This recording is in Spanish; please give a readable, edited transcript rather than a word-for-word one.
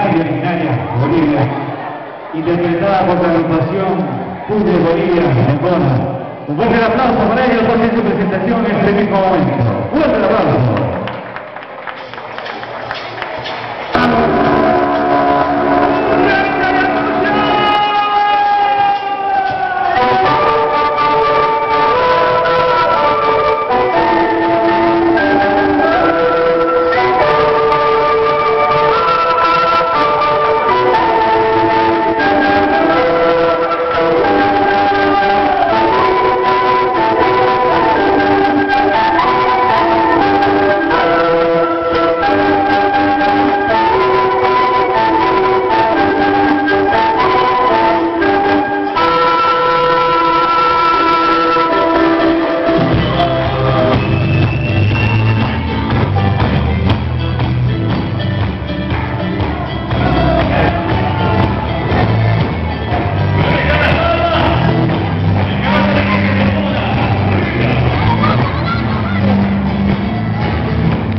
originaria, Bolivia, interpretada por la agrupación Puz de Bolivia, Mocona. Un fuerte aplauso para ellos porque su presentación en este mismo momento. ¡Fuerte aplauso!